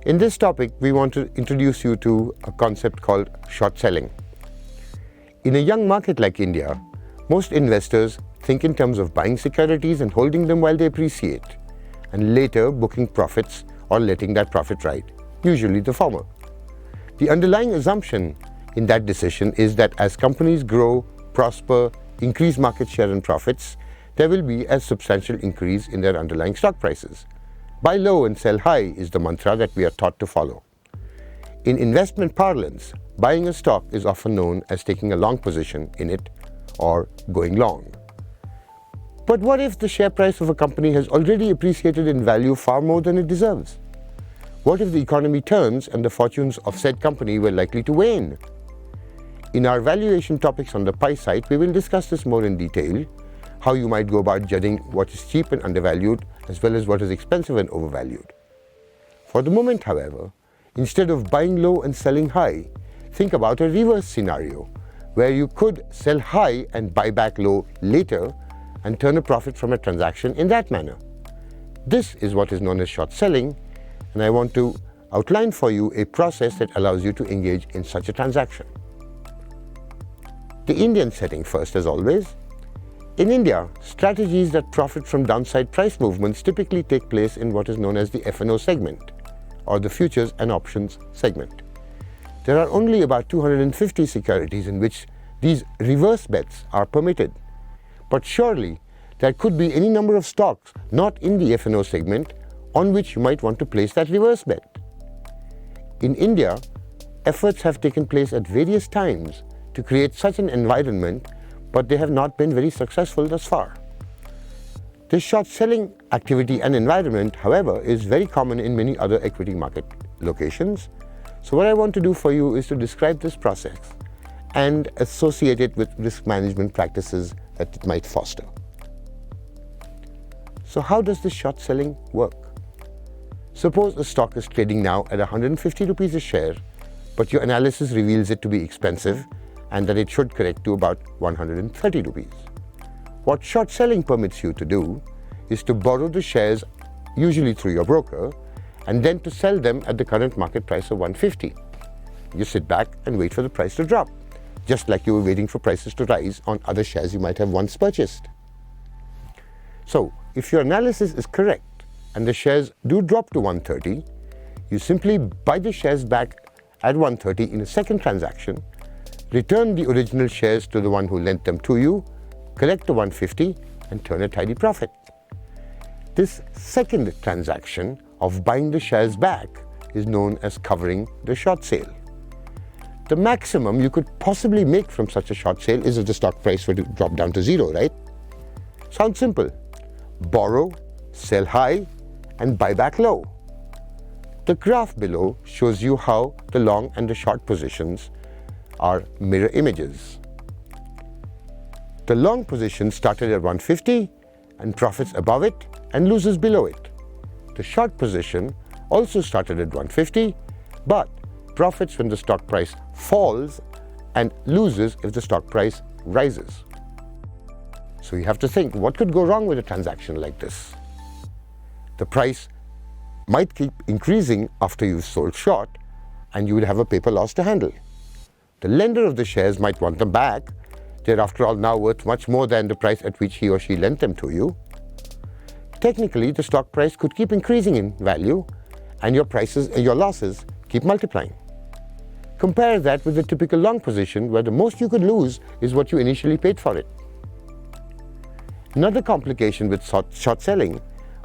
In this topic, we want to introduce you to a concept called short selling. In a young market like India, most investors think in terms of buying securities and holding them while they appreciate, and later booking profits or letting that profit ride, usually the former. The underlying assumption in that decision is that as companies grow, prosper, increase market share and profits, there will be a substantial increase in their underlying stock prices. Buy low and sell high is the mantra that we are taught to follow. In investment parlance, buying a stock is often known as taking a long position in it or going long. But what if the share price of a company has already appreciated in value far more than it deserves? What if the economy turns and the fortunes of said company were likely to wane? In our valuation topics on the Pi site, we will discuss this more in detail, how you might go about judging what is cheap and undervalued, as well as what is expensive and overvalued. For the moment, however, instead of buying low and selling high, think about a reverse scenario, where you could sell high and buy back low later and turn a profit from a transaction in that manner. This is what is known as short selling, and I want to outline for you a process that allows you to engage in such a transaction. The Indian setting first, as always. In India, strategies that profit from downside price movements typically take place in what is known as the F&O segment, or the futures and options segment. There are only about 250 securities in which these reverse bets are permitted. But surely, there could be any number of stocks not in the F&O segment on which you might want to place that reverse bet. In India, efforts have taken place at various times to create such an environment, but they have not been very successful thus far. This short selling activity and environment, however, is very common in many other equity market locations. So what I want to do for you is to describe this process and associate it with risk management practices that it might foster. So how does this short selling work? Suppose a stock is trading now at 150 rupees a share, but your analysis reveals it to be expensive and that it should correct to about 130 rupees. What short selling permits you to do is to borrow the shares, usually through your broker, and then to sell them at the current market price of 150. You sit back and wait for the price to drop, just like you were waiting for prices to rise on other shares you might have once purchased. So, if your analysis is correct and the shares do drop to 130, you simply buy the shares back at 130 in a second transaction, return the original shares to the one who lent them to you, collect the 150 and turn a tidy profit. This second transaction of buying the shares back is known as covering the short sale. The maximum you could possibly make from such a short sale is if the stock price were to drop down to zero, right? Sounds simple. Borrow, sell high, and buy back low. The graph below shows you how the long and the short positions are mirror images. The long position started at 150 and profits above it and loses below it. The short position also started at 150 but profits when the stock price falls and loses if the stock price rises. So you have to think, what could go wrong with a transaction like this? The price might keep increasing after you've sold short and you would have a paper loss to handle. The lender of the shares might want them back. They're after all now worth much more than the price at which he or she lent them to you. Technically, the stock price could keep increasing in value and your losses keep multiplying. Compare that with the typical long position where the most you could lose is what you initially paid for it. Another complication with short selling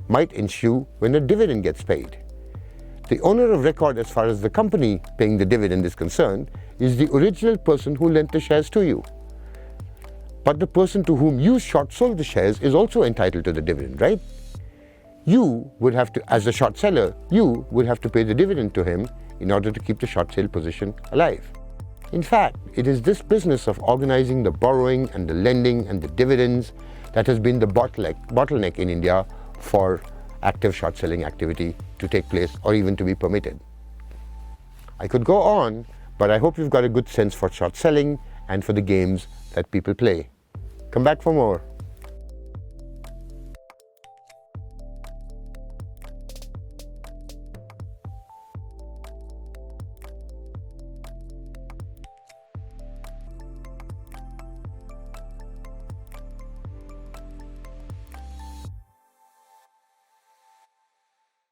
might ensue when a dividend gets paid. The owner of record as far as the company paying the dividend is concerned is the original person who lent the shares to you. But the person to whom you short sold the shares is also entitled to the dividend, right? You would have to, as a short seller, you would have to pay the dividend to him in order to keep the short sale position alive. In fact, it is this business of organizing the borrowing and the lending and the dividends that has been the bottleneck in India for active short selling activity to take place or even to be permitted. I could go on, but I hope you've got a good sense for short selling and for the games that people play. Come back for more.